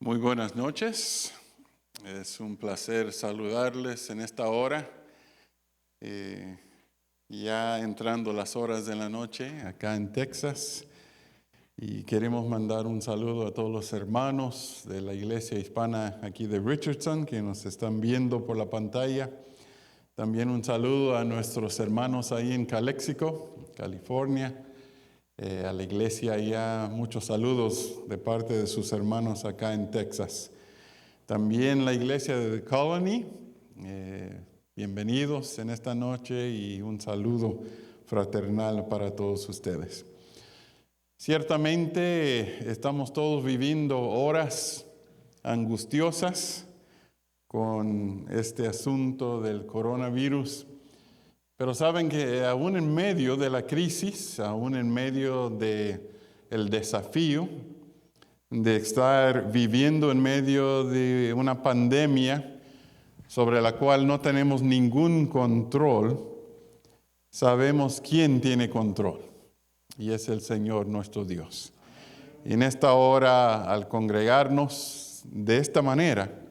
Muy buenas noches. Es un placer saludarles en esta hora. Ya entrando las horas de la noche acá en Texas. Y queremos mandar un saludo a todos los hermanos de la iglesia hispana aquí de Richardson que nos están viendo por la pantalla. También un saludo a nuestros hermanos ahí en Calexico, California. A la iglesia allá, muchos saludos de parte de sus hermanos acá en Texas. También la iglesia de The Colony, bienvenidos en esta noche y un saludo fraternal para todos ustedes. Ciertamente estamos todos viviendo horas angustiosas con este asunto del coronavirus. Pero saben que aún en medio de la crisis, aún en medio del desafío de estar viviendo en medio de una pandemia sobre la cual no tenemos ningún control, sabemos quién tiene control, y es el Señor nuestro Dios. Y en esta hora, al congregarnos de esta manera,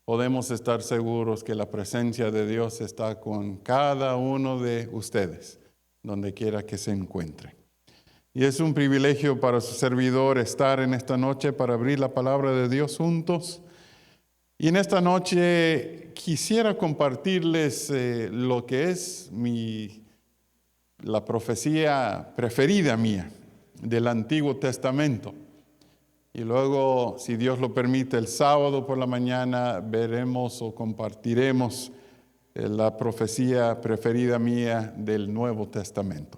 podemos estar seguros que la presencia de Dios está con cada uno de ustedes, donde quiera que se encuentre. Y es un privilegio para su servidor estar en esta noche para abrir la palabra de Dios juntos. Y en esta noche quisiera compartirles lo que es la profecía preferida mía del Antiguo Testamento. Y luego, si Dios lo permite, el sábado por la mañana veremos o compartiremos la profecía preferida mía del Nuevo Testamento.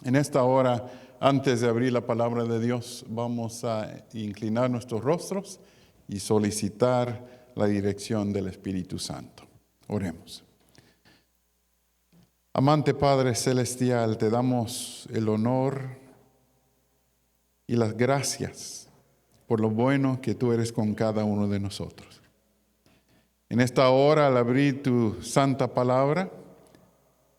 En esta hora, antes de abrir la palabra de Dios, vamos a inclinar nuestros rostros y solicitar la dirección del Espíritu Santo. Oremos. Amante Padre Celestial, te damos el honor y las gracias por lo bueno que tú eres con cada uno de nosotros. En esta hora, al abrir tu santa palabra,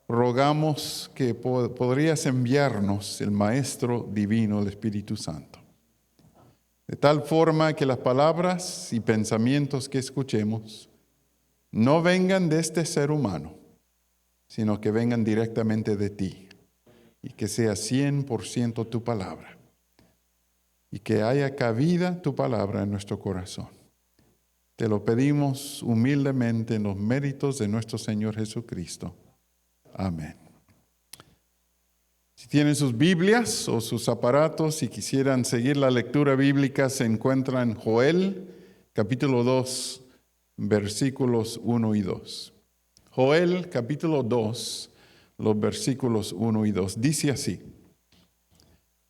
rogamos que podrías enviarnos el Maestro Divino, el Espíritu Santo. De tal forma que las palabras y pensamientos que escuchemos no vengan de este ser humano, sino que vengan directamente de ti y que sea 100% tu palabra. Y que haya cabida tu palabra en nuestro corazón. Te lo pedimos humildemente en los méritos de nuestro Señor Jesucristo. Amén. Si tienen sus Biblias o sus aparatos y quisieran seguir la lectura bíblica, se encuentran en Joel, capítulo 2, versículos 1 y 2. Joel, capítulo 2, los versículos 1 y 2. Dice así: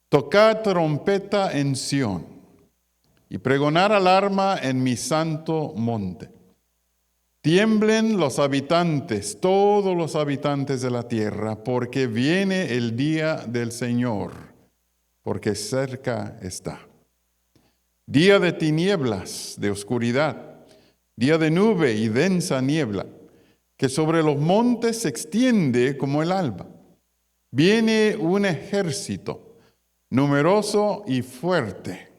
Tocad trompeta en Sión, y pregonar alarma en mi santo monte. Tiemblen los habitantes, todos los habitantes de la tierra, porque viene el día del Señor, porque cerca está. Día de tinieblas, de oscuridad, día de nube y densa niebla, que sobre los montes se extiende como el alba. Viene un ejército numeroso y fuerte.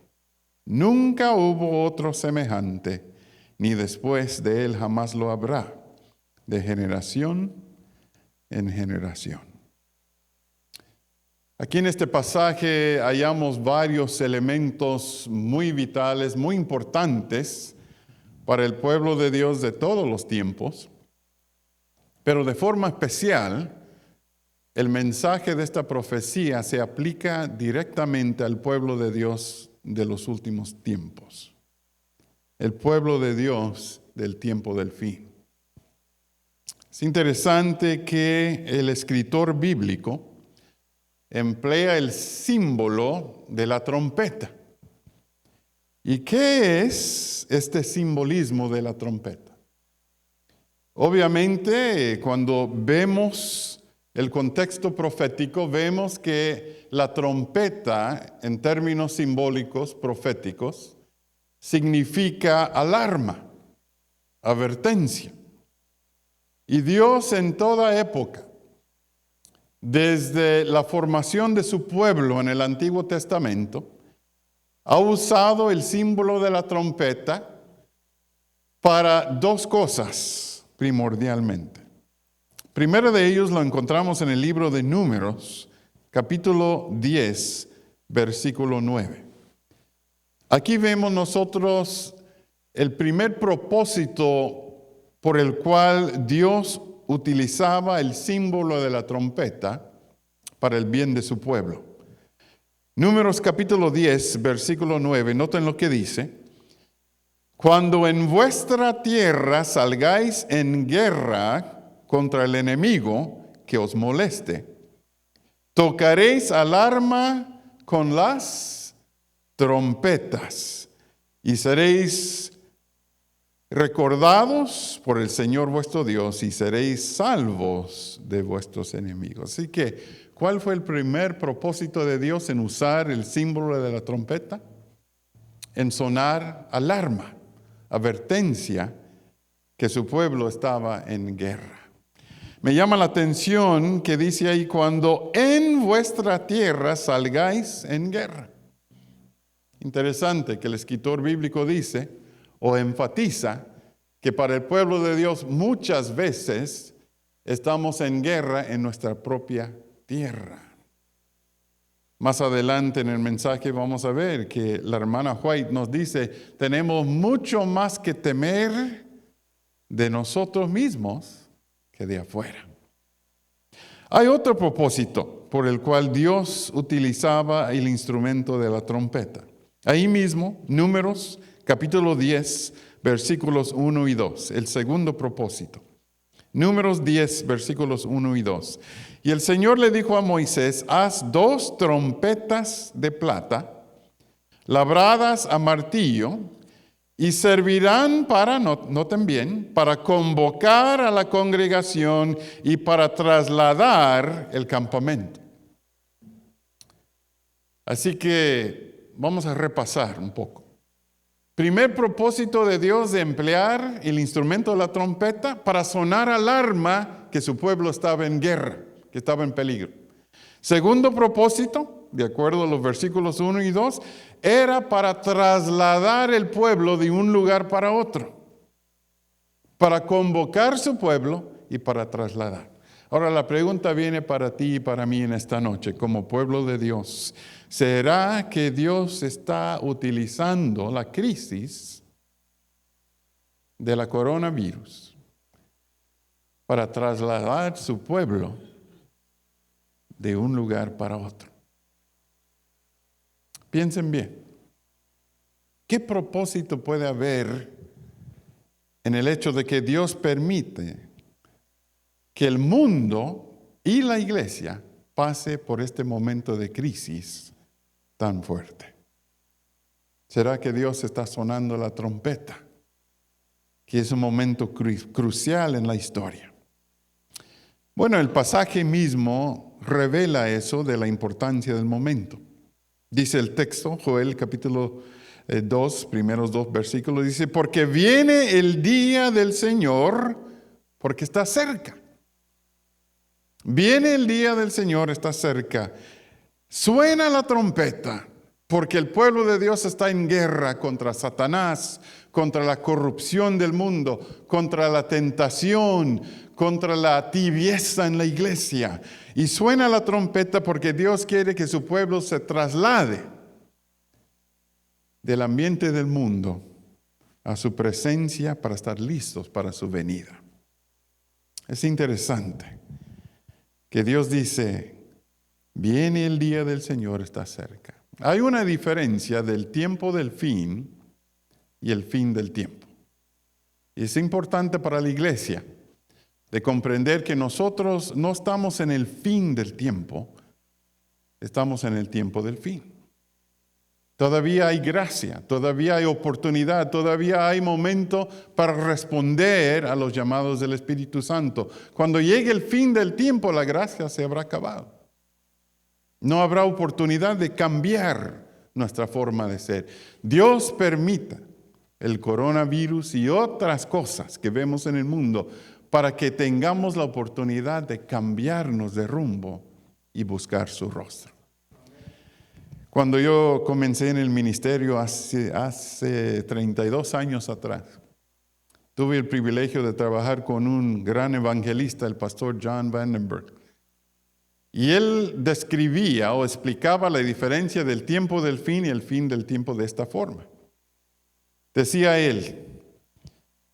Nunca hubo otro semejante, ni después de él jamás lo habrá, de generación en generación. Aquí en este pasaje hallamos varios elementos muy vitales, muy importantes para el pueblo de Dios de todos los tiempos, pero de forma especial, el mensaje de esta profecía se aplica directamente al pueblo de Dios de los últimos tiempos. El pueblo de Dios del tiempo del fin. Es interesante que el escritor bíblico emplea el símbolo de la trompeta. ¿Y qué es este simbolismo de la trompeta? Obviamente, cuando vemos el contexto profético, vemos que la trompeta, en términos simbólicos, proféticos, significa alarma, advertencia. Y Dios en toda época, desde la formación de su pueblo en el Antiguo Testamento, ha usado el símbolo de la trompeta para dos cosas primordialmente. Primero de ellos lo encontramos en el libro de Números, capítulo 10, versículo 9. Aquí vemos nosotros el primer propósito por el cual Dios utilizaba el símbolo de la trompeta para el bien de su pueblo. Números capítulo 10, versículo 9, noten lo que dice. Cuando en vuestra tierra salgáis en guerra contra el enemigo que os moleste, tocaréis alarma con las trompetas y seréis recordados por el Señor vuestro Dios y seréis salvos de vuestros enemigos. Así que, ¿cuál fue el primer propósito de Dios en usar el símbolo de la trompeta? En sonar alarma, advertencia que su pueblo estaba en guerra. Me llama la atención que dice ahí, cuando en vuestra tierra salgáis en guerra. Interesante que el escritor bíblico dice o enfatiza que para el pueblo de Dios muchas veces estamos en guerra en nuestra propia tierra. Más adelante en el mensaje vamos a ver que la hermana White nos dice, tenemos mucho más que temer de nosotros mismos que de afuera. Hay otro propósito por el cual Dios utilizaba el instrumento de la trompeta. Ahí mismo, Números, capítulo 10, versículos 1 y 2, el segundo propósito. Números 10, versículos 1 y 2. Y el Señor le dijo a Moisés, haz 2 trompetas de plata, labradas a martillo, y servirán para, noten bien, para convocar a la congregación y para trasladar el campamento. Así que vamos a repasar un poco. Primer propósito de Dios de emplear el instrumento de la trompeta para sonar alarma que su pueblo estaba en guerra, que estaba en peligro. Segundo propósito, de acuerdo a los versículos 1 y 2, era para trasladar el pueblo de un lugar para otro, para convocar su pueblo y para trasladar. Ahora la pregunta viene para ti y para mí en esta noche, como pueblo de Dios. ¿Será que Dios está utilizando la crisis de la coronavirus para trasladar su pueblo de un lugar para otro? Piensen bien. ¿Qué propósito puede haber en el hecho de que Dios permite que el mundo y la iglesia pase por este momento de crisis tan fuerte? ¿Será que Dios está sonando la trompeta? Que es un momento crucial en la historia. Bueno, el pasaje mismo revela eso de la importancia del momento. Dice el texto, Joel capítulo 2, primeros 2 versículos, dice, porque viene el día del Señor, porque está cerca. Viene el día del Señor, está cerca. Suena la trompeta, porque el pueblo de Dios está en guerra contra Satanás, contra la corrupción del mundo, contra la tentación, contra la tibieza en la iglesia. Y suena la trompeta porque Dios quiere que su pueblo se traslade del ambiente del mundo a su presencia para estar listos para su venida. Es interesante que Dios dice, viene el día del Señor, está cerca. Hay una diferencia del tiempo del fin y el fin del tiempo. Y es importante para la iglesia de comprender que nosotros no estamos en el fin del tiempo, estamos en el tiempo del fin. Todavía hay gracia, todavía hay oportunidad, todavía hay momento para responder a los llamados del Espíritu Santo. Cuando llegue el fin del tiempo, la gracia se habrá acabado. No habrá oportunidad de cambiar nuestra forma de ser. Dios permita el coronavirus y otras cosas que vemos en el mundo para que tengamos la oportunidad de cambiarnos de rumbo y buscar su rostro. Cuando yo comencé en el ministerio hace 32 años atrás, tuve el privilegio de trabajar con un gran evangelista, el pastor John Vandenberg. Y él describía o explicaba la diferencia del tiempo del fin y el fin del tiempo de esta forma. Decía él,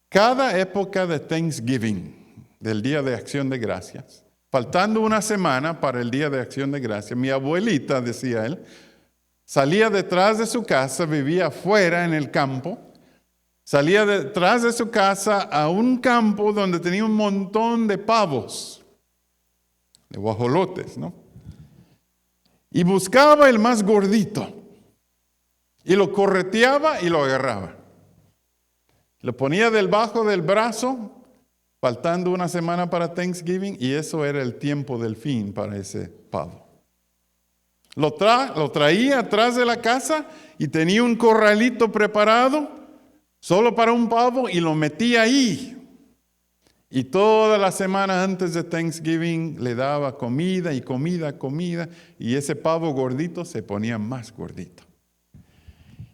cada época de Thanksgiving, del Día de Acción de Gracias, faltando una semana para el Día de Acción de Gracias, mi abuelita, decía él, salía detrás de su casa, vivía afuera en el campo, salía detrás de su casa a un campo donde tenía un montón de pavos, de guajolotes, ¿no? Y buscaba el más gordito, y lo correteaba y lo agarraba. Lo ponía debajo del brazo, faltando una semana para Thanksgiving, y eso era el tiempo del fin para ese pavo. Lo traía atrás de la casa y tenía un corralito preparado solo para un pavo y lo metía ahí. Y toda la semana antes de Thanksgiving le daba comida y comida, y ese pavo gordito se ponía más gordito.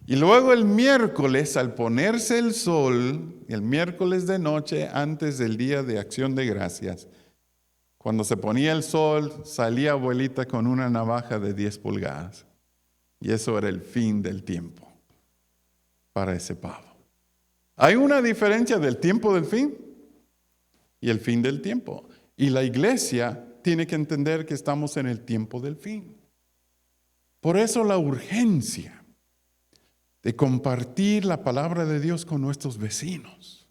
Y luego el miércoles, al ponerse el sol, el miércoles de noche antes del Día de Acción de Gracias, cuando se ponía el sol, salía abuelita con una navaja de 10 pulgadas. Y eso era el fin del tiempo para ese pavo. Hay una diferencia del tiempo del fin y el fin del tiempo. Y la iglesia tiene que entender que estamos en el tiempo del fin. Por eso la urgencia de compartir la palabra de Dios con nuestros vecinos,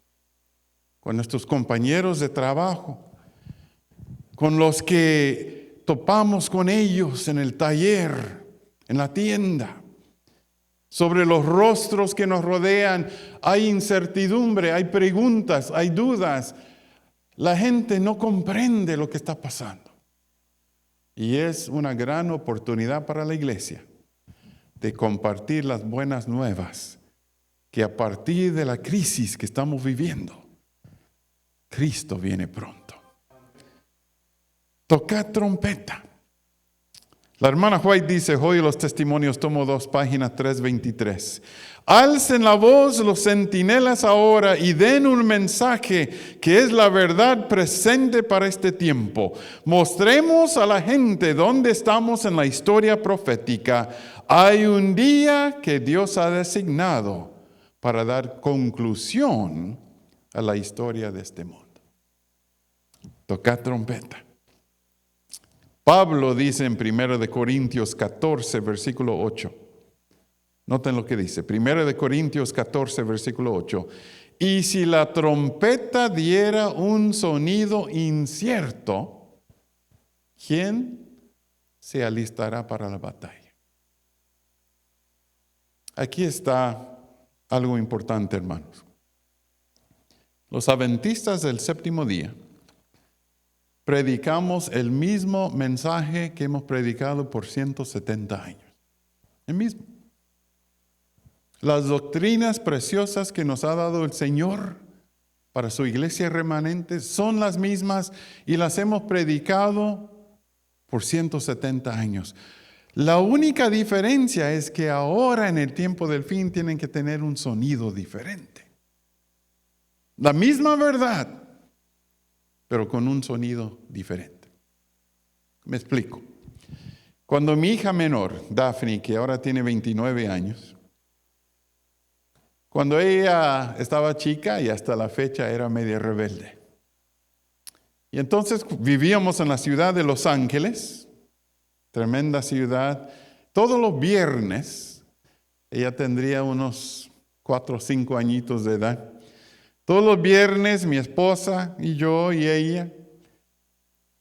con nuestros compañeros de trabajo, con los que topamos con ellos en el taller, en la tienda. Sobre los rostros que nos rodean hay incertidumbre, hay preguntas, hay dudas. La gente no comprende lo que está pasando. Y es una gran oportunidad para la iglesia de compartir las buenas nuevas, que a partir de la crisis que estamos viviendo, Cristo viene pronto. Tocad trompeta. La hermana White dice, hoy los testimonios, tomo 2, página 323. Alcen la voz los centinelas ahora y den un mensaje que es la verdad presente para este tiempo. Mostremos a la gente dónde estamos en la historia profética. Hay un día que Dios ha designado para dar conclusión a la historia de este mundo. Tocad trompeta. Pablo dice en 1 Corintios 14, versículo 8. Noten lo que dice. 1 Corintios 14, versículo 8. Y si la trompeta diera un sonido incierto, ¿quién se alistará para la batalla? Aquí está algo importante, hermanos. Los adventistas del séptimo día predicamos el mismo mensaje que hemos predicado por 170 años. El mismo. Las doctrinas preciosas que nos ha dado el Señor para su iglesia remanente son las mismas y las hemos predicado por 170 años. La única diferencia es que ahora en el tiempo del fin tienen que tener un sonido diferente. La misma verdad, pero con un sonido diferente. Me explico. Cuando mi hija menor, Daphne, que ahora tiene 29 años, cuando ella estaba chica y hasta la fecha era media rebelde. Y entonces vivíamos en la ciudad de Los Ángeles, tremenda ciudad. Todos los viernes, ella tendría unos 4 o 5 añitos de edad. Todos los viernes mi esposa y yo y ella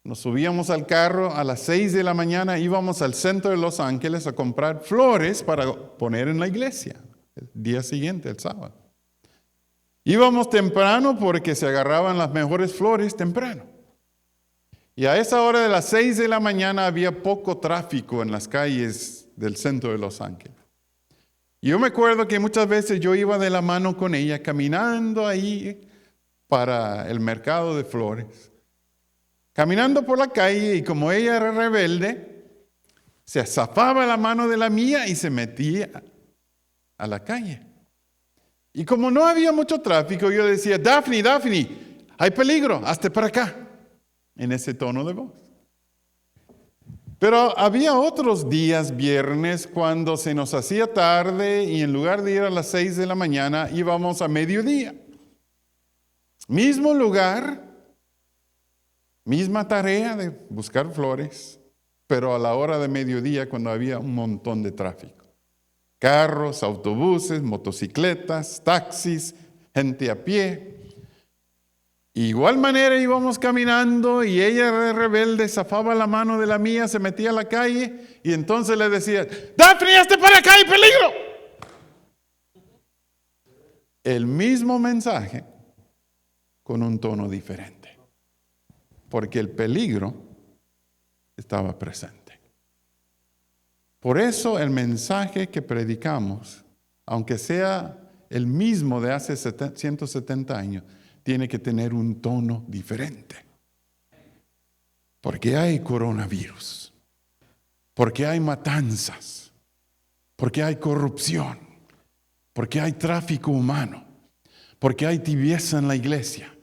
nos subíamos al carro a las 6 de la mañana, íbamos al centro de Los Ángeles a comprar flores para poner en la iglesia el día siguiente, el sábado. Íbamos temprano porque se agarraban las mejores flores temprano. Y a esa hora de las 6 de la mañana había poco tráfico en las calles del centro de Los Ángeles. Y yo me acuerdo que muchas veces yo iba de la mano con ella caminando ahí para el mercado de flores. Caminando por la calle y como ella era rebelde, Se zafaba la mano de la mía y se metía a la calle. Y como no había mucho tráfico, yo decía, Daphne, hay peligro, hazte para acá, en ese tono de voz. Pero había otros días, viernes, cuando se nos hacía tarde y en lugar de ir a las 6 de la mañana, íbamos a mediodía. Mismo lugar, misma tarea de buscar flores, pero a la hora de mediodía cuando había un montón de tráfico. Carros, autobuses, motocicletas, taxis, gente a pie. Igual manera íbamos caminando y ella rebelde zafaba la mano de la mía, se metía a la calle y entonces le decía, Daphne, hazte para acá, hay peligro. El mismo mensaje con un tono diferente, porque el peligro estaba presente. Por eso el mensaje que predicamos, aunque sea el mismo de hace 170 años, tiene que tener un tono diferente. Porque hay coronavirus, porque hay matanzas, porque hay corrupción, porque hay tráfico humano, porque hay tibieza en la iglesia,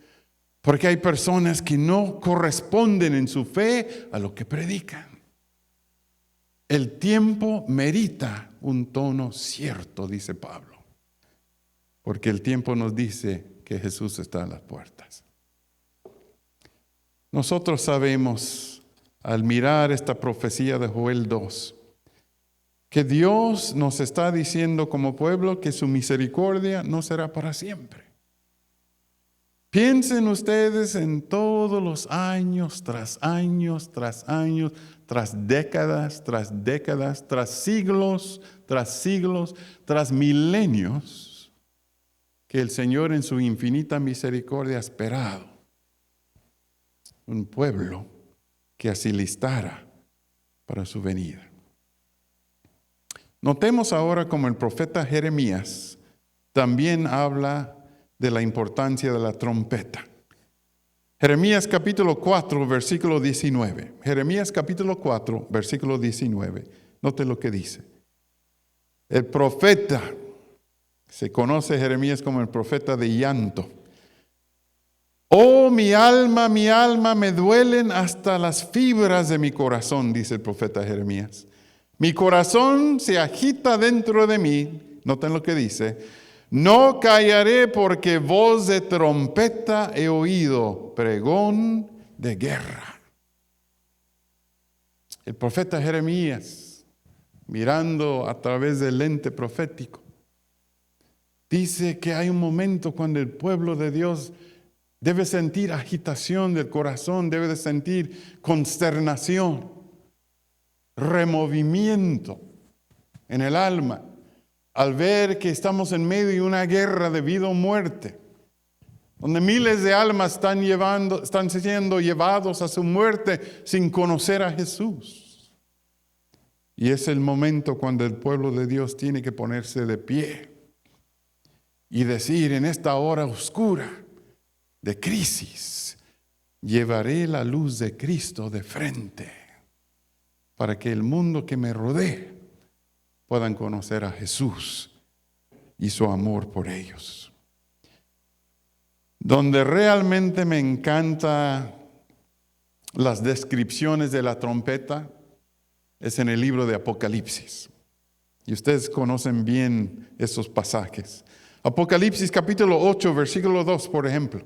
porque hay personas que no corresponden en su fe a lo que predican. El tiempo merita un tono cierto, dice Pablo, porque el tiempo nos dice que Jesús está a las puertas. Nosotros sabemos, al mirar esta profecía de Joel 2, que Dios nos está diciendo como pueblo que su misericordia no será para siempre. Piensen ustedes en todos los años, tras años, tras años, tras décadas, tras siglos, tras milenios, que el Señor en su infinita misericordia ha esperado un pueblo que así listara para su venida. Notemos ahora como el profeta Jeremías también habla de la importancia de la trompeta. Jeremías capítulo 4, versículo 19. Jeremías capítulo 4, versículo 19. Note lo que dice. El profeta, se conoce Jeremías como el profeta de llanto. Oh, mi alma, me duelen hasta las fibras de mi corazón, dice el profeta Jeremías. Mi corazón se agita dentro de mí. Noten lo que dice. No callaré porque voz de trompeta he oído, pregón de guerra. El profeta Jeremías, mirando a través del lente profético, dice que hay un momento cuando el pueblo de Dios debe sentir agitación del corazón, debe de sentir consternación, removimiento en el alma, al ver que estamos en medio de una guerra de vida o muerte, donde miles de almas están siendo llevados a su muerte sin conocer a Jesús. Y es el momento cuando el pueblo de Dios tiene que ponerse de pie y decir, en esta hora oscura de crisis, llevaré la luz de Cristo de frente para que el mundo que me rodee puedan conocer a Jesús y su amor por ellos. Donde realmente me encanta las descripciones de la trompeta es en el libro de Apocalipsis. Y ustedes conocen bien esos pasajes. Apocalipsis capítulo 8, versículo 2, por ejemplo.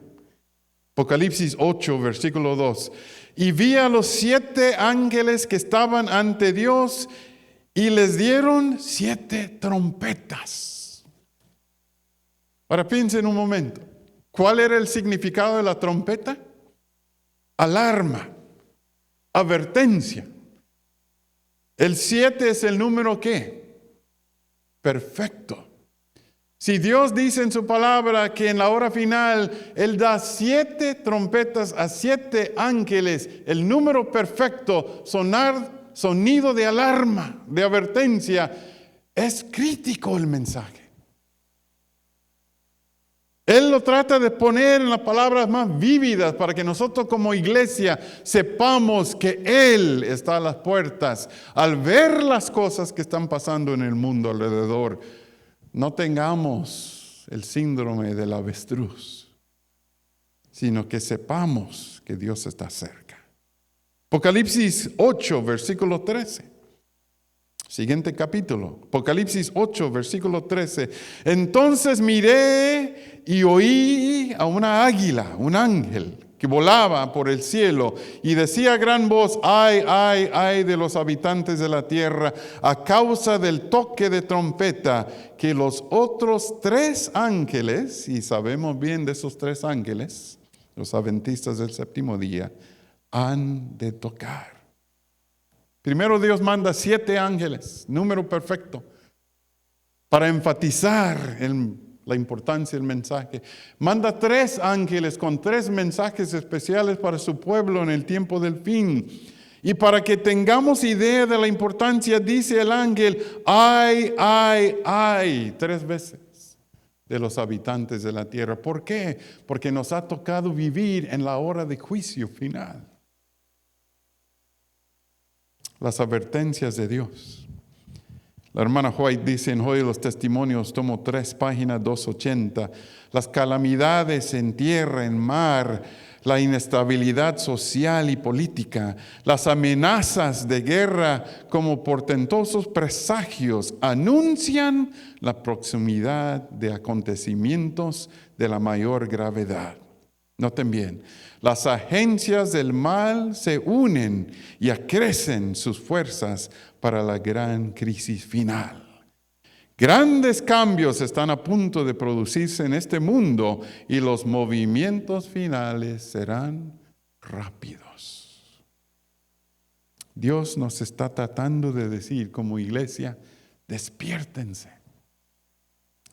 Apocalipsis 8, versículo 2. Y vi a los 7 ángeles que estaban ante Dios y les dieron 7 trompetas. Ahora piensen un momento. ¿Cuál era el significado de la trompeta? Alarma, advertencia. El 7 es el número ¿qué? Perfecto. Si Dios dice en su palabra que en la hora final Él da 7 trompetas a 7 ángeles, el número perfecto, sonido de alarma, de advertencia, es crítico el mensaje. Él lo trata de poner en las palabras más vívidas para que nosotros como iglesia sepamos que Él está a las puertas. Al ver las cosas que están pasando en el mundo alrededor, no tengamos el síndrome del avestruz, sino que sepamos que Dios está cerca. Apocalipsis 8, versículo 13. Siguiente capítulo, Apocalipsis 8, versículo 13. Entonces miré y oí a una águila, un ángel, que volaba por el cielo y decía a gran voz: ay, ay, ay de los habitantes de la tierra, a causa del toque de trompeta que los otros 3 ángeles, y sabemos bien de esos 3 ángeles, los adventistas del séptimo día, han de tocar. Primero Dios manda 7 ángeles, número perfecto, para enfatizar la importancia del mensaje. Manda 3 ángeles con 3 mensajes especiales para su pueblo en el tiempo del fin. Y para que tengamos idea de la importancia, dice el ángel: ay, ay, ay, 3 veces de los habitantes de la tierra. ¿Por qué? Porque nos ha tocado vivir en la hora de juicio final. Las advertencias de Dios. La hermana White dice en Hoy de los Testimonios, tomo 3, página 280, las calamidades en tierra, en mar, la inestabilidad social y política, las amenazas de guerra como portentosos presagios anuncian la proximidad de acontecimientos de la mayor gravedad. Noten bien, las agencias del mal se unen y acrecen sus fuerzas para la gran crisis final. Grandes cambios están a punto de producirse en este mundo y los movimientos finales serán rápidos. Dios nos está tratando de decir como iglesia: despiértense,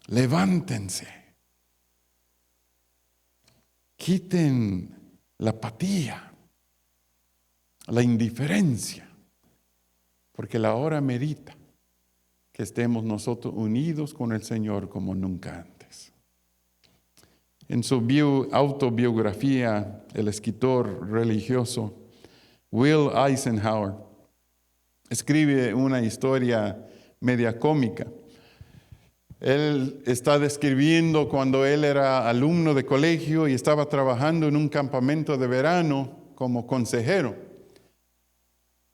levántense. Quiten la apatía, la indiferencia, porque la hora merita que estemos nosotros unidos con el Señor como nunca antes. En su autobiografía, el escritor religioso Will Eisenhower escribe una historia media cómica. Él está describiendo cuando él era alumno de colegio y estaba trabajando en un campamento de verano como consejero.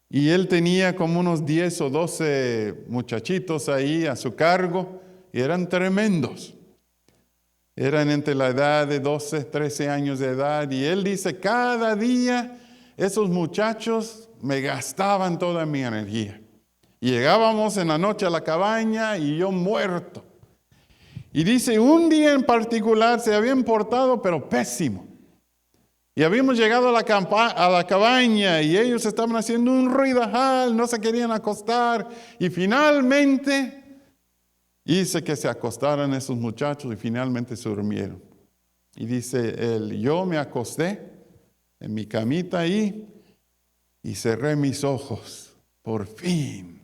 Y él tenía como unos 10 o 12 muchachitos ahí a su cargo y eran tremendos. Eran entre la edad de 12, 13 años de edad. Y él dice: cada día esos muchachos me gastaban toda mi energía. Y llegábamos en la noche a la cabaña y yo muerto. Y dice, un día en particular se habían portado pero pésimo. Y habíamos llegado a la cabaña y ellos estaban haciendo un ruidajal, no se querían acostar. Y finalmente hice que se acostaran esos muchachos y finalmente se durmieron. Y dice él: yo me acosté en mi camita ahí y cerré mis ojos. Por fin,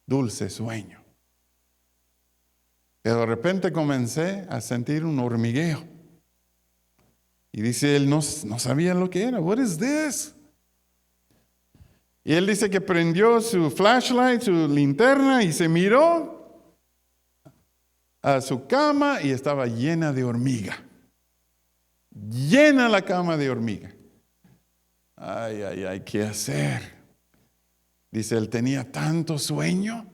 dulce sueño. Pero de repente comencé a sentir un hormigueo. Y dice, él no sabía lo que era. What is this? Y él dice que prendió su flashlight, su linterna, y se miró a su cama y estaba llena de hormiga. Llena la cama de hormiga. Ay, ay, ay, ¿qué hacer? Dice, él tenía tanto sueño.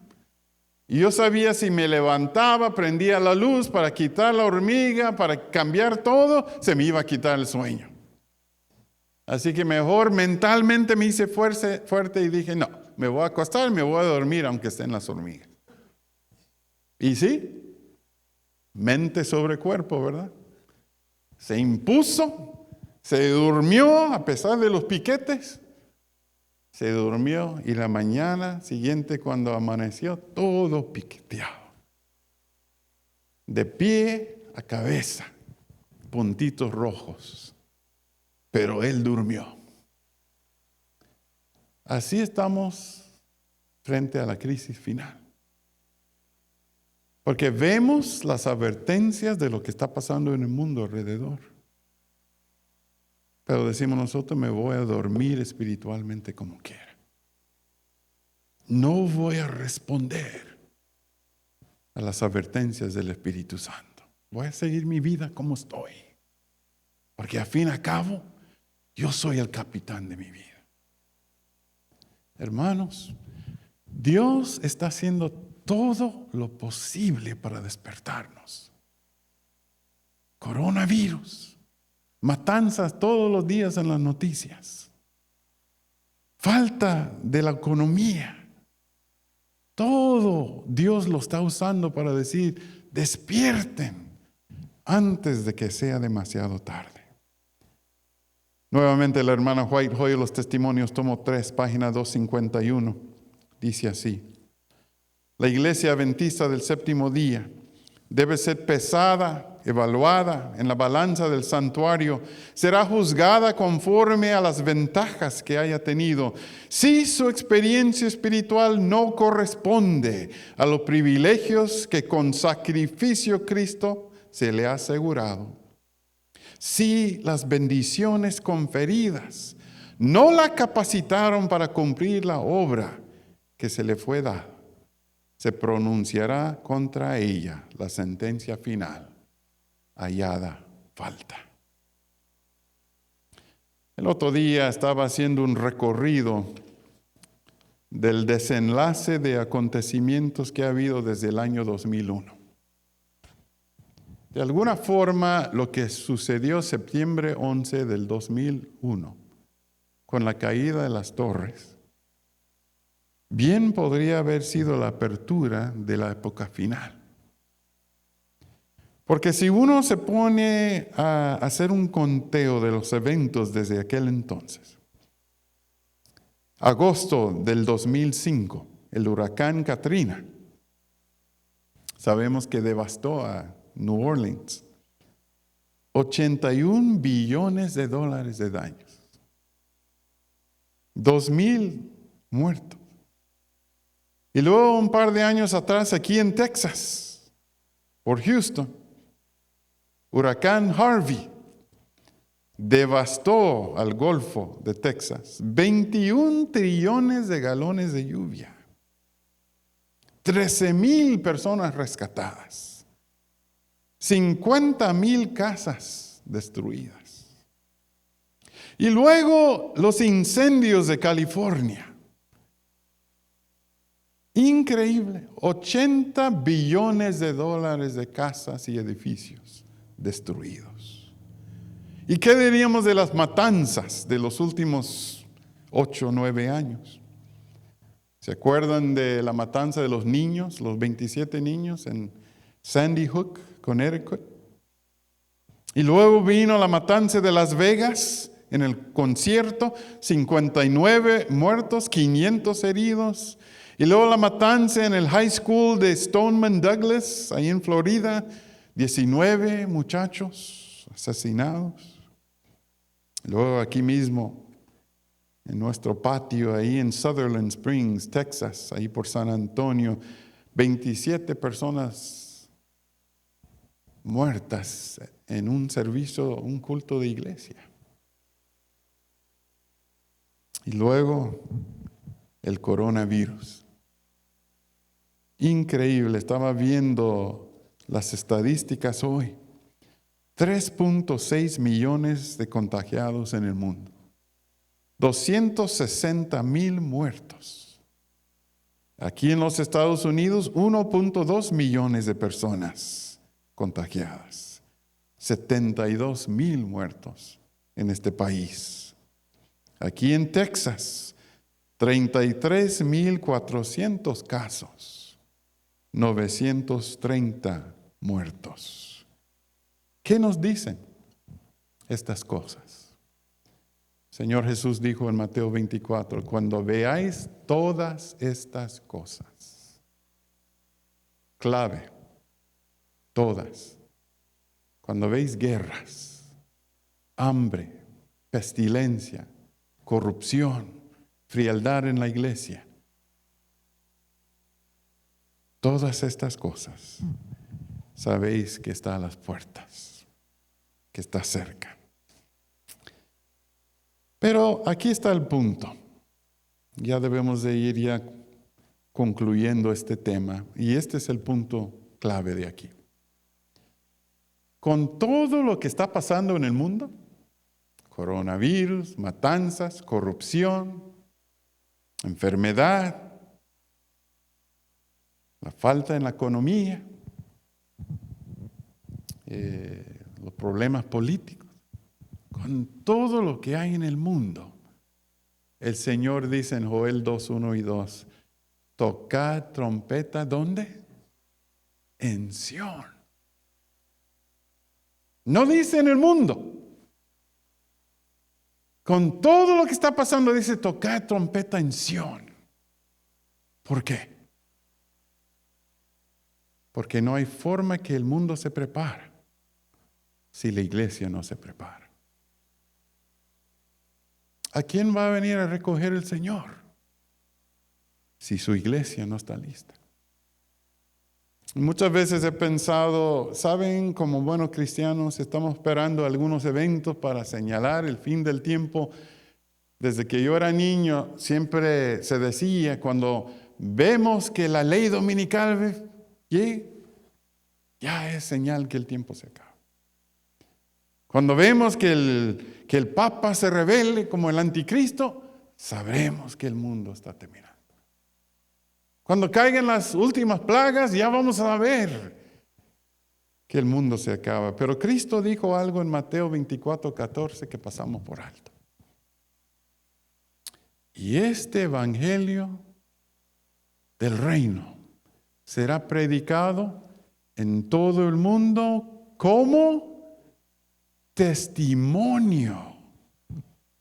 Y yo sabía, si me levantaba, prendía la luz para quitar la hormiga, para cambiar todo, se me iba a quitar el sueño. Así que mejor mentalmente me hice fuerte y dije, no, me voy a acostar, me voy a dormir aunque estén las hormigas. Y sí, mente sobre cuerpo, ¿verdad? Se impuso, se durmió a pesar de los piquetes. Se durmió y la mañana siguiente, cuando amaneció, todo piqueteado. De pie a cabeza, puntitos rojos. Pero él durmió. Así estamos frente a la crisis final. Porque vemos las advertencias de lo que está pasando en el mundo alrededor. Pero decimos nosotros, me voy a dormir espiritualmente como quiera. No voy a responder a las advertencias del Espíritu Santo. Voy a seguir mi vida como estoy. Porque al fin y al cabo, yo soy el capitán de mi vida. Hermanos, Dios está haciendo todo lo posible para despertarnos. Coronavirus, matanzas todos los días en las noticias, falta de la economía. Todo Dios lo está usando para decir, despierten antes de que sea demasiado tarde. Nuevamente la hermana White Hoy, los testimonios, tomo 3, página 251, dice así: la iglesia adventista del séptimo día debe ser pesada, evaluada en la balanza del santuario, será juzgada conforme a las ventajas que haya tenido. Si su experiencia espiritual no corresponde a los privilegios que con sacrificio Cristo se le ha asegurado, si las bendiciones conferidas no la capacitaron para cumplir la obra que se le fue dada, se pronunciará contra ella la sentencia final: hallada falta. El otro día estaba haciendo un recorrido del desenlace de acontecimientos que ha habido desde el año 2001. De alguna forma, lo que sucedió septiembre 11 del 2001, con la caída de las torres, bien podría haber sido la apertura de la época final. Porque si uno se pone a hacer un conteo de los eventos desde aquel entonces, agosto del 2005, el huracán Katrina, sabemos que devastó a New Orleans, $81 billones de daños, 2,000 muertos. Y luego un par de años atrás aquí en Texas, por Houston, huracán Harvey devastó al Golfo de Texas, 21 trillones de galones de lluvia, 13,000 personas rescatadas, 50,000 casas destruidas. Y luego los incendios de California. Increíble, $80 billones de casas y edificios destruidos. ¿Y qué diríamos de las matanzas de los últimos 8 o 9 años? ¿Se acuerdan de la matanza de los niños, los 27 niños en Sandy Hook, Connecticut? Y luego vino la matanza de Las Vegas en el concierto, 59 muertos, 500 heridos. Y luego la matanza en el high school de Stoneman Douglas, ahí en Florida, 19 muchachos asesinados. Luego aquí mismo, en nuestro patio, ahí en Sutherland Springs, Texas, ahí por San Antonio, 27 personas muertas en un servicio, un culto de iglesia. Y luego el coronavirus. Increíble, estaba viendo las estadísticas hoy. 3.6 millones de contagiados en el mundo. 260,000 muertos. Aquí en los Estados Unidos, 1.2 millones de personas contagiadas. 72,000 muertos en este país. Aquí en Texas, 33,400 casos, 930 muertos. ¿Qué nos dicen estas cosas? Señor Jesús dijo en Mateo 24, cuando veáis todas estas cosas, clave, todas, cuando veis guerras, hambre, pestilencia, corrupción, frialdad en la iglesia, todas estas cosas, sabéis que está a las puertas, que está cerca. Pero aquí está el punto. Ya debemos de ir ya concluyendo este tema. Y este es el punto clave de aquí. Con todo lo que está pasando en el mundo, coronavirus, matanzas, corrupción, enfermedad, la falta en la economía, los problemas políticos, con todo lo que hay en el mundo, el Señor dice en Joel 2:1 y 2, tocad trompeta, ¿dónde? En Sión. No dice en el mundo. Con todo lo que está pasando, dice, tocad trompeta en Sión. ¿Por qué? Porque no hay forma que el mundo se prepare si la iglesia no se prepara. ¿A quién va a venir a recoger el Señor si su iglesia no está lista? Muchas veces he pensado, ¿saben? Como buenos cristianos estamos esperando algunos eventos para señalar el fin del tiempo. Desde que yo era niño siempre se decía, cuando vemos que la ley dominical llega, ya es señal que el tiempo se acaba. Cuando vemos que el Papa se revele como el anticristo, sabremos que el mundo está terminando. Cuando caigan las últimas plagas, ya vamos a ver que el mundo se acaba. Pero Cristo dijo algo en Mateo 24:14 que pasamos por alto. Y este evangelio del reino será predicado en todo el mundo como testimonio.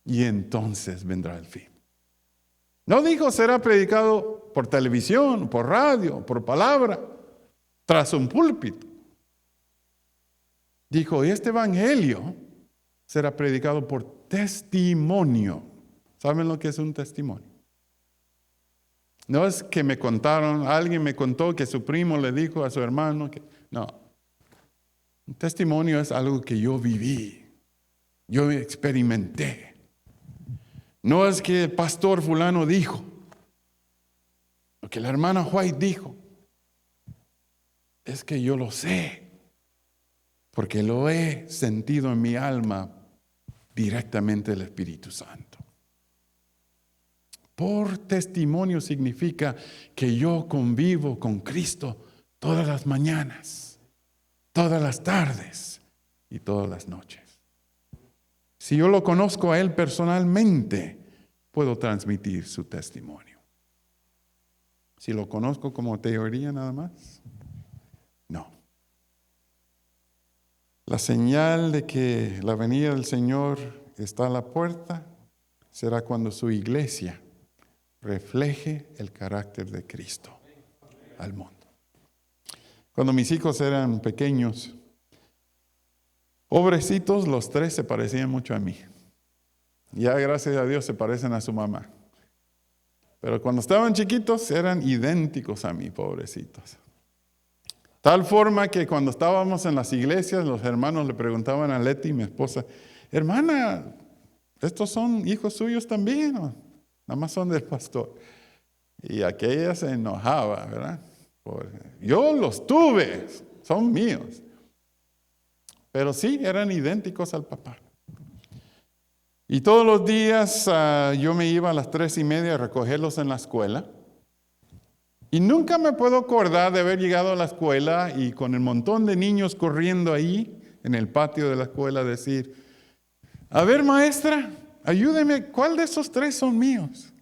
Y entonces vendrá el fin. No dijo será predicado por televisión, por radio, por palabra, tras un púlpito. Dijo, este evangelio será predicado por testimonio. ¿Saben lo que es un testimonio? No es que me contaron, alguien me contó que su primo le dijo a su hermano que... No. Un testimonio es algo que yo viví, yo experimenté. No es que el pastor fulano dijo, o que la hermana White dijo. Es que yo lo sé, porque lo he sentido en mi alma directamente del Espíritu Santo. Por testimonio significa que yo convivo con Cristo todas las mañanas, todas las tardes y todas las noches. Si yo lo conozco a Él personalmente, puedo transmitir su testimonio. Si lo conozco como teoría nada más, no. La señal de que la venida del Señor está a la puerta será cuando su iglesia refleje el carácter de Cristo al mundo. Cuando mis hijos eran pequeños, pobrecitos, los tres se parecían mucho a mí. Ya gracias a Dios se parecen a su mamá. Pero cuando estaban chiquitos eran idénticos a mí, pobrecitos. Tal forma que cuando estábamos en las iglesias, los hermanos le preguntaban a Leti, mi esposa, hermana, ¿estos son hijos suyos también? ¿O nada más son del pastor? Y aquella se enojaba, ¿verdad? Yo los tuve, son míos. Pero sí, eran idénticos al papá. Y todos los días yo me iba a las 3:30 a recogerlos en la escuela. Y nunca me puedo acordar de haber llegado a la escuela y con el montón de niños corriendo ahí en el patio de la escuela decir, a ver maestra, ayúdeme, ¿cuál de esos tres son míos?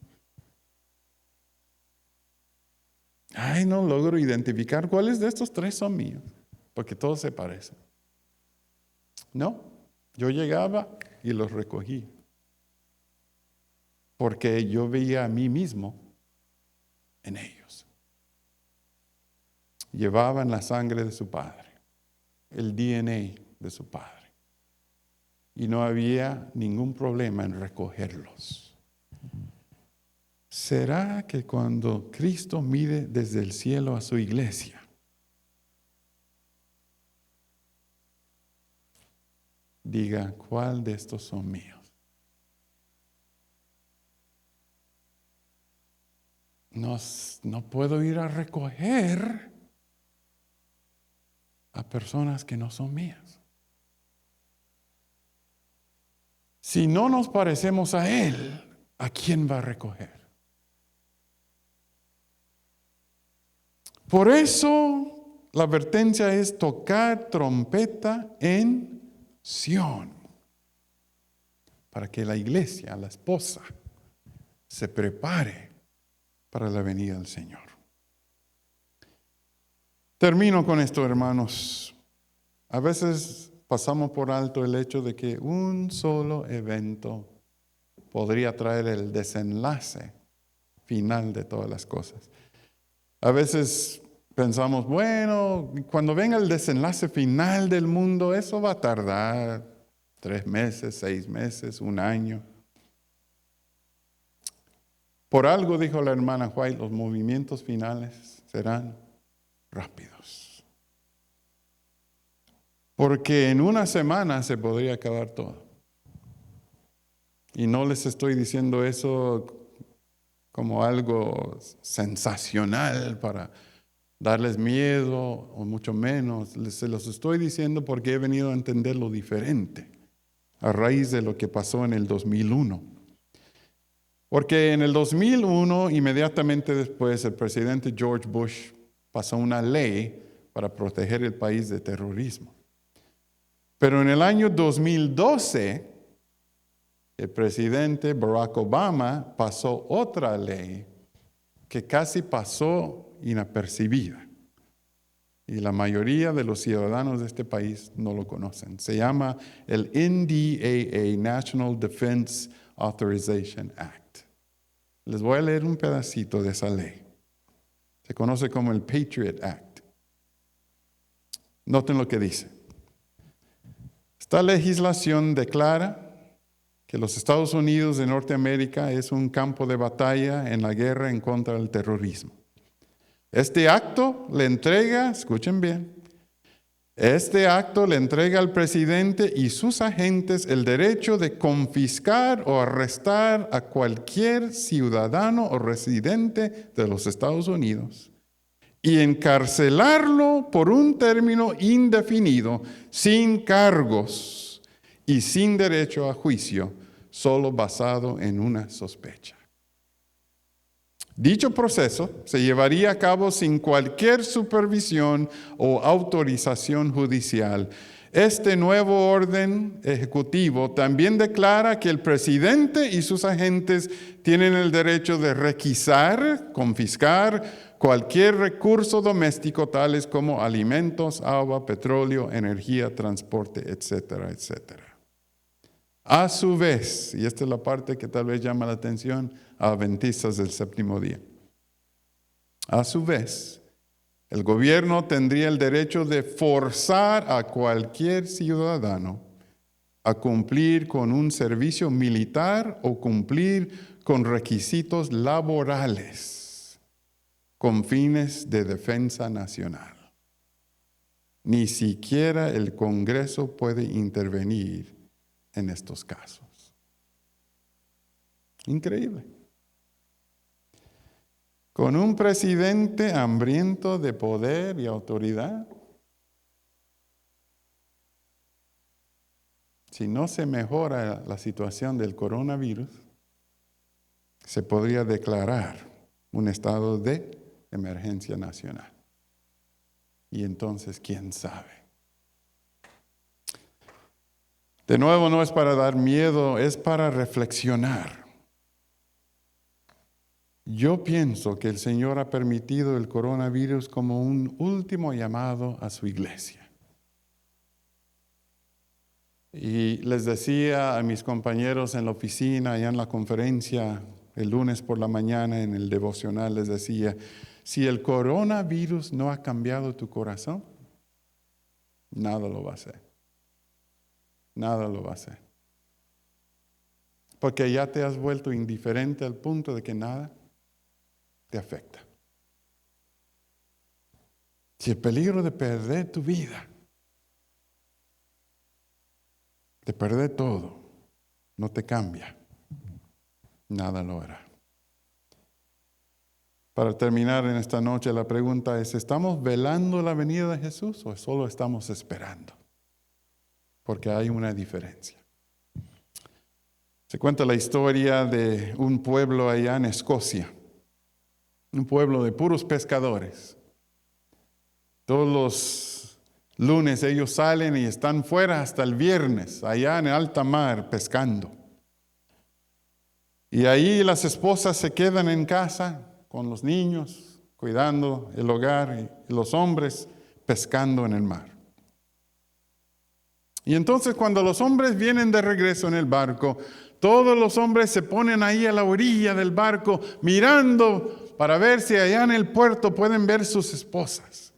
Ay, no logro identificar cuáles de estos tres son míos, porque todos se parecen. No, yo llegaba y los recogí. Porque yo veía a mí mismo en ellos. Llevaban la sangre de su padre, el DNA de su padre. Y no había ningún problema en recogerlos. ¿Será que cuando Cristo mire desde el cielo a su iglesia, diga, ¿cuál de estos son míos? No puedo ir a recoger a personas que no son mías. Si no nos parecemos a Él, ¿a quién va a recoger? Por eso la advertencia es tocar trompeta en Sión, para que la iglesia, la esposa, se prepare para la venida del Señor. Termino con esto, hermanos. A veces pasamos por alto el hecho de que un solo evento podría traer el desenlace final de todas las cosas. A veces pensamos, bueno, cuando venga el desenlace final del mundo, eso va a tardar 3 meses, 6 meses, 1 año. Por algo, dijo la hermana White, los movimientos finales serán rápidos. Porque en 1 semana se podría acabar todo. Y no les estoy diciendo eso como algo sensacional para darles miedo o mucho menos. Se los estoy diciendo porque he venido a entender lo diferente a raíz de lo que pasó en el 2001. Porque en el 2001, inmediatamente después, el presidente George Bush pasó una ley para proteger el país de terrorismo. Pero en el año 2012, el presidente Barack Obama pasó otra ley que casi pasó inapercibida. Y la mayoría de los ciudadanos de este país no lo conocen. Se llama el NDAA, National Defense Authorization Act. Les voy a leer un pedacito de esa ley. Se conoce como el Patriot Act. Noten lo que dice. Esta legislación declara que los Estados Unidos de Norteamérica es un campo de batalla en la guerra en contra del terrorismo. Este acto le entrega, escuchen bien, este acto le entrega al presidente y sus agentes el derecho de confiscar o arrestar a cualquier ciudadano o residente de los Estados Unidos y encarcelarlo por un término indefinido, sin cargos y sin derecho a juicio, solo basado en una sospecha. Dicho proceso se llevaría a cabo sin cualquier supervisión o autorización judicial. Este nuevo orden ejecutivo también declara que el presidente y sus agentes tienen el derecho de requisar, confiscar cualquier recurso doméstico, tales como alimentos, agua, petróleo, energía, transporte, etcétera, etcétera. A su vez, y esta es la parte que tal vez llama la atención a adventistas del séptimo día. A su vez, el gobierno tendría el derecho de forzar a cualquier ciudadano a cumplir con un servicio militar o cumplir con requisitos laborales con fines de defensa nacional. Ni siquiera el Congreso puede intervenir en estos casos. Increíble. Con un presidente hambriento de poder y autoridad, si no se mejora la situación del coronavirus, se podría declarar un estado de emergencia nacional. Y entonces, ¿quién sabe? De nuevo, no es para dar miedo, es para reflexionar. Yo pienso que el Señor ha permitido el coronavirus como un último llamado a su iglesia. Y les decía a mis compañeros en la oficina, allá en la conferencia, el lunes por la mañana en el devocional, les decía, si el coronavirus no ha cambiado tu corazón, nada lo va a hacer. Nada lo va a hacer. Porque ya te has vuelto indiferente al punto de que nada te afecta. Si el peligro de perder tu vida, de perder todo, no te cambia, nada lo hará. Para terminar en esta noche, la pregunta es, ¿estamos velando la venida de Jesús o solo estamos esperando? Porque hay una diferencia. Se cuenta la historia de un pueblo allá en Escocia, un pueblo de puros pescadores. Todos los lunes ellos salen y están fuera hasta el viernes, allá en alta mar, pescando. Y ahí las esposas se quedan en casa con los niños, cuidando el hogar, y los hombres pescando en el mar. Y entonces cuando los hombres vienen de regreso en el barco, todos los hombres se ponen ahí a la orilla del barco mirando para ver si allá en el puerto pueden ver sus esposas.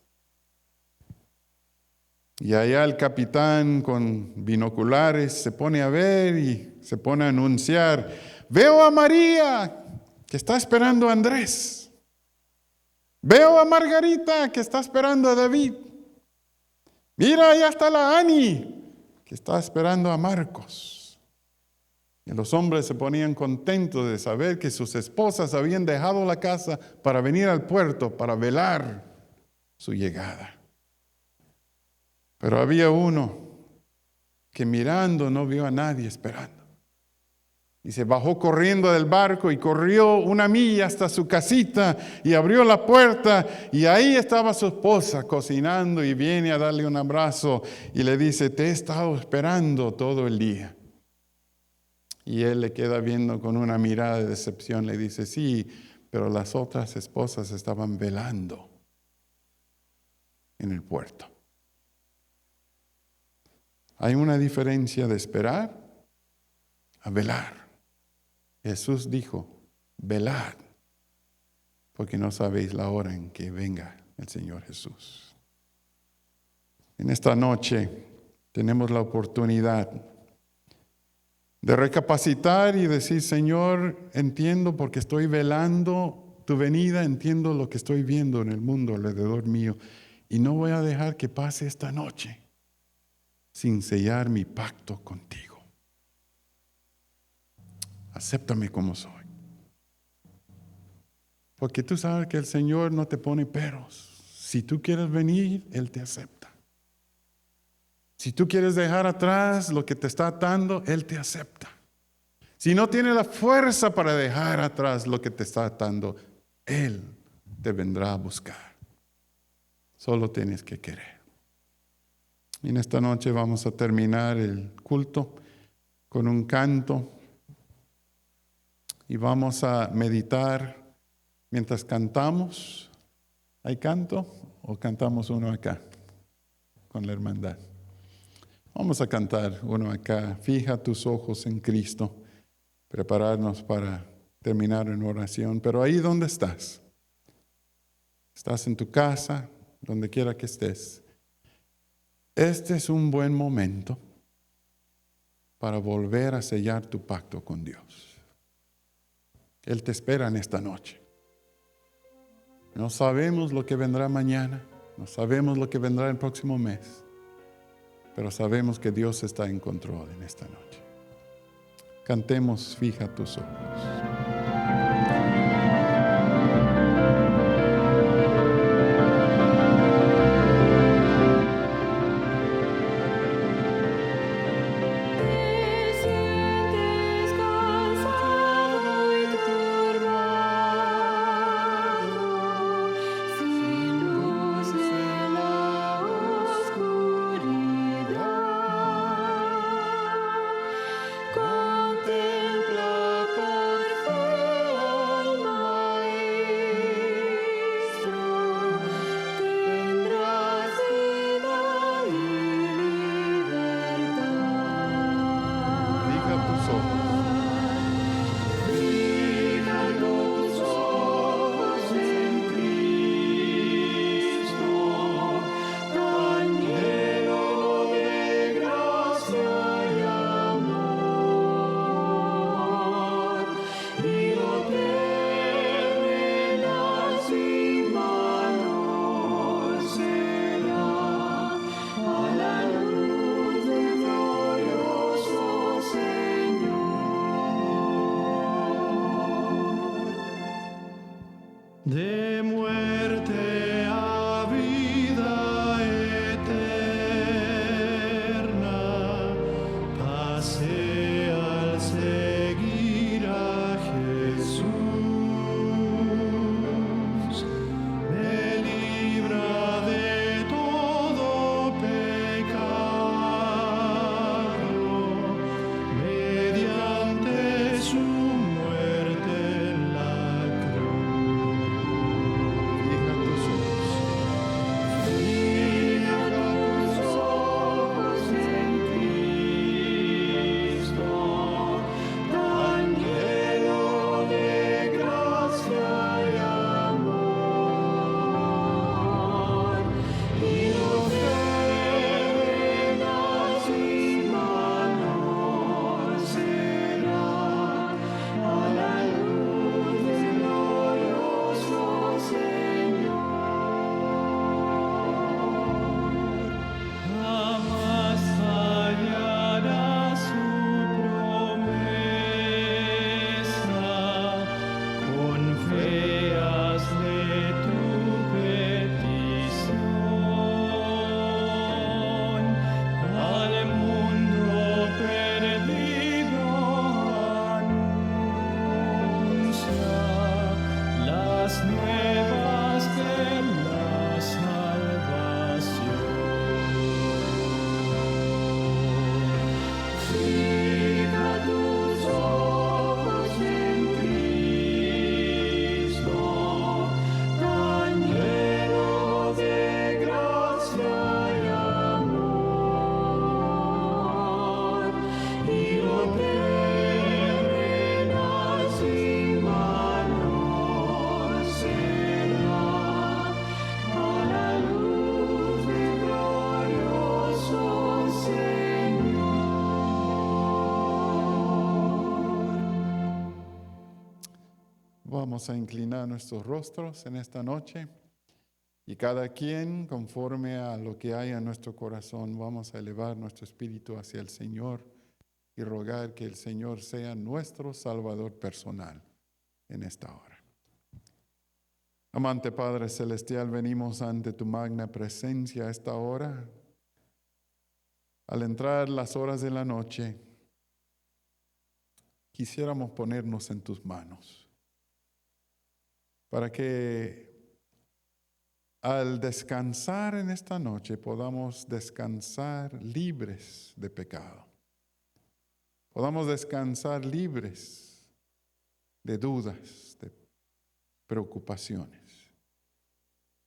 Y allá el capitán con binoculares se pone a ver y se pone a anunciar: veo a María que está esperando a Andrés. Veo a Margarita que está esperando a David. Mira, allá está la Ani que está esperando a Marcos. Y los hombres se ponían contentos de saber que sus esposas habían dejado la casa para venir al puerto, para velar su llegada. Pero había uno que mirando no vio a nadie esperando. Y se bajó corriendo del barco y corrió 1 milla hasta su casita y abrió la puerta y ahí estaba su esposa cocinando y viene a darle un abrazo y le dice: te he estado esperando todo el día. Y él le queda viendo con una mirada de decepción, le dice: sí, pero las otras esposas estaban velando en el puerto. Hay una diferencia de esperar a velar. Jesús dijo: velad, porque no sabéis la hora en que venga el Señor Jesús. En esta noche tenemos la oportunidad de recapacitar y decir: Señor, entiendo porque estoy velando tu venida, entiendo lo que estoy viendo en el mundo alrededor mío, y no voy a dejar que pase esta noche sin sellar mi pacto contigo. Acéptame como soy. Porque tú sabes que el Señor no te pone peros. Si tú quieres venir, Él te acepta. Si tú quieres dejar atrás lo que te está atando, Él te acepta. Si no tienes la fuerza para dejar atrás lo que te está atando, Él te vendrá a buscar. Solo tienes que querer. Y en esta noche vamos a terminar el culto con un canto. Y vamos a meditar mientras cantamos. ¿Hay canto o cantamos uno acá con la hermandad? Vamos a cantar uno acá. Fija tus ojos en Cristo. Prepararnos para terminar en oración. Pero ahí donde estás. Estás en tu casa, donde quiera que estés. Este es un buen momento para volver a sellar tu pacto con Dios. Él te espera en esta noche. No sabemos lo que vendrá mañana, no sabemos lo que vendrá el próximo mes, pero sabemos que Dios está en control en esta noche. Cantemos: fija tus ojos. Contempla por fe. de muerte a vida eterna, pasé al seguir a Jesús. Me libra de todo pecado, mediante su muerte en la Fija tus ojos. Fija tus ojos en Cristo, tan lleno de gracia y amor, y no frenas mi mano será a la luz del glorioso Señor. Jamás fallará su promesa, con fe hazle tu petición. Al mundo perdido anuncia las nuevas de la salvación. Fija tus ojos en Cristo, tan lleno de gracia y amor, y lo terrenas sin mano será a la luz del glorioso Señor. Vamos a inclinar nuestros rostros en esta noche y cada quien, conforme a lo que hay en nuestro corazón, vamos a elevar nuestro espíritu hacia el Señor y rogar que el Señor sea nuestro Salvador personal en esta hora. Amante Padre Celestial, venimos ante tu magna presencia a esta hora. Al entrar las horas de la noche, quisiéramos ponernos en tus manos, para que al descansar en esta noche podamos descansar libres de pecado. Podamos descansar libres de dudas, de preocupaciones.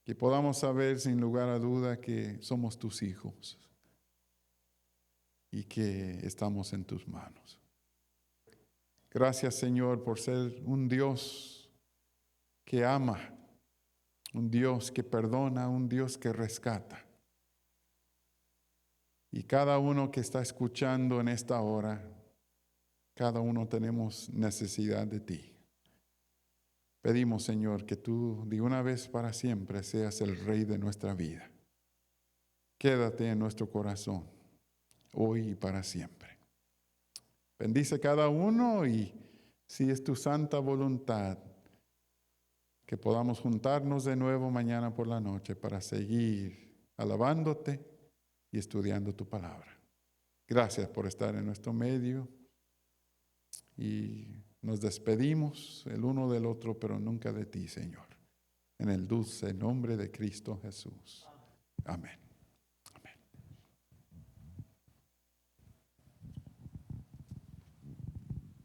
Que podamos saber sin lugar a duda que somos tus hijos y que estamos en tus manos. Gracias, Señor, por ser un Dios que ama, un Dios que perdona, un Dios que rescata. Y cada uno que está escuchando en esta hora, cada uno tenemos necesidad de ti. Pedimos, Señor, que tú de una vez para siempre seas el Rey de nuestra vida. Quédate en nuestro corazón, hoy y para siempre. Bendice cada uno y si es tu santa voluntad, que podamos juntarnos de nuevo mañana por la noche para seguir alabándote y estudiando tu palabra. Gracias por estar en nuestro medio y nos despedimos el uno del otro, pero nunca de ti, Señor. En el dulce nombre de Cristo Jesús. Amén.